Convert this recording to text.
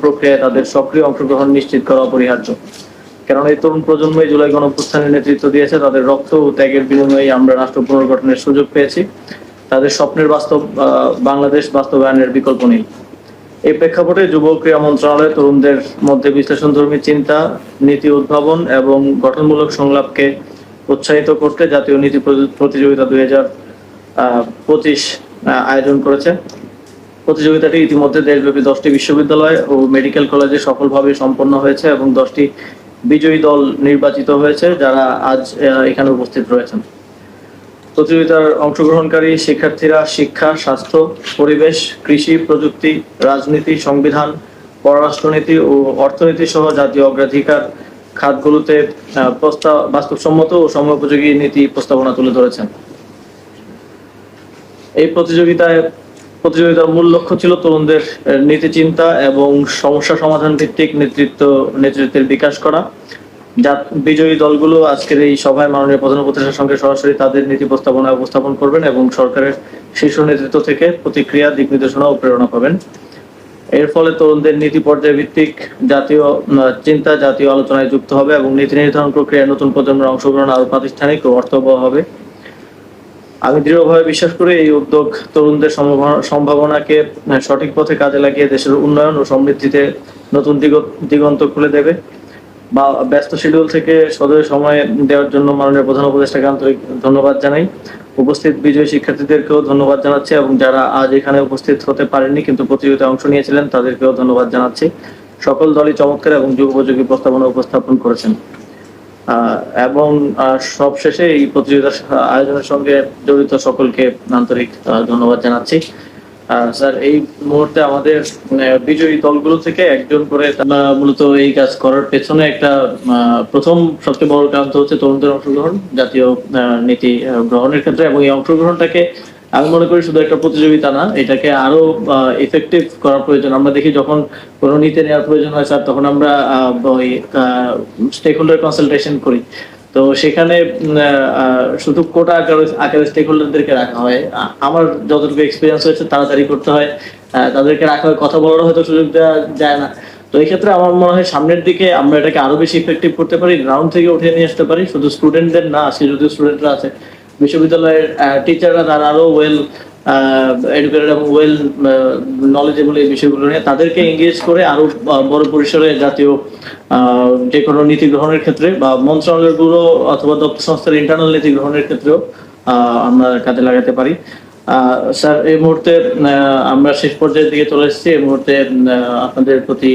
প্রক্রিয়ায় তাদের সক্রিয় অংশগ্রহণ নিশ্চিত করা অপরিহার্য। কেননা এই তরুণ প্রজন্মই জুলাই গণঅভ্যুত্থানের নেতৃত্ব দিয়েছে, তাদের রক্ত ও ত্যাগের বিনিময়ে আমরা রাষ্ট্র পুনর্গঠনের সুযোগ পেয়েছি। তাদের স্বপ্নের বাংলাদেশ বাস্তবায়নের বিকল্প নেই। এই প্রেক্ষাপটে যুব ক্রীড়া মন্ত্রণালয় তরুণদের মধ্যে বিশ্লেষণধর্মী চিন্তা, নীতি উদ্ভাবন এবং গঠনমূলক সংলাপকে উৎসাহিত করতে জাতীয় নীতি প্রতিযোগিতা 2025 আয়োজন করেছে। প্রতিযোগিতাটি ইতিমধ্যে দেশব্যাপী 10টি বিশ্ববিদ্যালয় ও মেডিকেল কলেজে সফলভাবে সম্পন্ন হয়েছে এবং 10টি বিজয়ী দল নির্বাচিত হয়েছে, যারা আজ এখানে উপস্থিত রয়েছেন। প্রতিযোগিতার অংশগ্রহণকারী শিক্ষার্থীরা শিক্ষা, স্বাস্থ্য, পরিবেশ, কৃষি, প্রযুক্তি, রাজনীতি, সংবিধান, পররাষ্ট্রনীতি ও অর্থনীতি সহ জাতীয় অগ্রাধিকার খাতগুলোতে বাস্তবসম্মত ও সময়োপযোগী নীতি প্রস্তাবনা তুলে ধরেছেন। এই প্রতিযোগিতার মূল লক্ষ্য ছিল তরুণদের নীতি চিন্তা এবং সমস্যা সমাধান ভিত্তিক নেতৃত্বের বিকাশ করা। বিজয়ী দলগুলো আজকের এই সভায় মাননীয় প্রধান উপদেষ্টার সঙ্গে সরাসরি তাদের নীতি প্রস্তাবনা উপস্থাপন করবেন এবং সরকারের শীর্ষ নেতৃত্ব থেকে প্রতিক্রিয়া, দিক নির্দেশনা ও প্রেরণা পাবেন। এর ফলে তরুণদের নীতি পর্যায় ভিত্তিক জাতীয় আলোচনায় যুক্ত হবে এবং নীতি নির্ধারণ প্রক্রিয়ায় নতুন প্রজন্মের অংশগ্রহণ আরো প্রাতিষ্ঠানিক ও অর্থবহ হবে। আমি দৃঢ়ভাবে বিশ্বাস করি এই উদ্যোগ তরুণদের সম্ভাবনাকে সঠিক পথে কাজে লাগিয়ে দেশের উন্নয়ন ও সমৃদ্ধিতে নতুন দিগন্ত খুলে দেবে। ব্যস্ত শিডিউল থেকে সদয় সময় দেওয়ার জন্য মাননীয় প্রধান উপদেষ্টাকে আন্তরিক ধন্যবাদ জানাই। উপস্থিত বিজয়ী শিক্ষার্থীদেরকেও ধন্যবাদ জানাচ্ছি এবং যারা আজ এখানে উপস্থিত হতে পারেননি কিন্তু প্রতিযোগিতায় অংশ নিয়েছিলেন তাদেরকেও ধন্যবাদ জানাচ্ছি। সকল দলই চমৎকার এবং যুগোপযোগী প্রস্তাবনা উপস্থাপন করেছেন। এবং সবশেষে এই প্রতিযোগিতার আয়োজনের সঙ্গে জড়িত সকলকে আন্তরিক ধন্যবাদ জানাচ্ছি। স্যার, এই মুহূর্তে আমাদের বিজয়ী দলগুলো থেকে একজন করে মূলত এই কাজ করার পেছনে একটা প্রথম সবচেয়ে বড় কারণ হচ্ছে তরুণদের অংশগ্রহণ জাতীয় নীতি গ্রহণের ক্ষেত্রে, এবং এই অংশগ্রহণটাকে আমি মনে করি শুধু একটা প্রতিযোগিতা না, এটাকে আরো ইফেক্টিভ করার প্রয়োজন। আমরা দেখি যখন কোনো নীতি নেওয়ার প্রয়োজন হয় স্যার, তখন আমরা ওই স্টেক হোল্ডার কনসালটেশন করি। তো সেখানে শুধু কোটা আকারে স্টেক হোল্ডারদেরকে রাখা হয়। আমার যতটুকু এক্সপিরিয়েন্স হয়েছে, তাড়াতাড়ি করতে হয়, তাদেরকে রাখা হয়, কথা বলার হয়তো সুযোগ দেওয়া যায় না। তো এই ক্ষেত্রে আমার মনে হয় সামনের দিকে আমরা এটাকে আরো বেশি ইফেক্টিভ করতে পারি, গ্রাউন্ড থেকে উঠে নিয়ে আসতে পারি। শুধু স্টুডেন্টদের না, আজকে যদিও স্টুডেন্টরা আছে, বিশ্ববিদ্যালয়ের টিচাররা তারা আরো ওয়েল এডুকেটেড এবং ওয়েল নলেজেবল এই বিষয়গুলো নিয়ে তাদেরকে এঙ্গেজ করে আরো বড় পরিসরে জাতীয় যে কোনো নীতি গ্রহণের ক্ষেত্রে বা মন্ত্রণালয়গুলো অথবা দপ্তর সংস্থার ইন্টারনাল নীতি গ্রহণের ক্ষেত্রেও আমরা কাজে লাগাতে পারি। স্যার, এই মুহূর্তে আমরা শেষ পর্যায়ের দিকে চলে এসেছি। এই মুহূর্তে আপনাদের প্রতি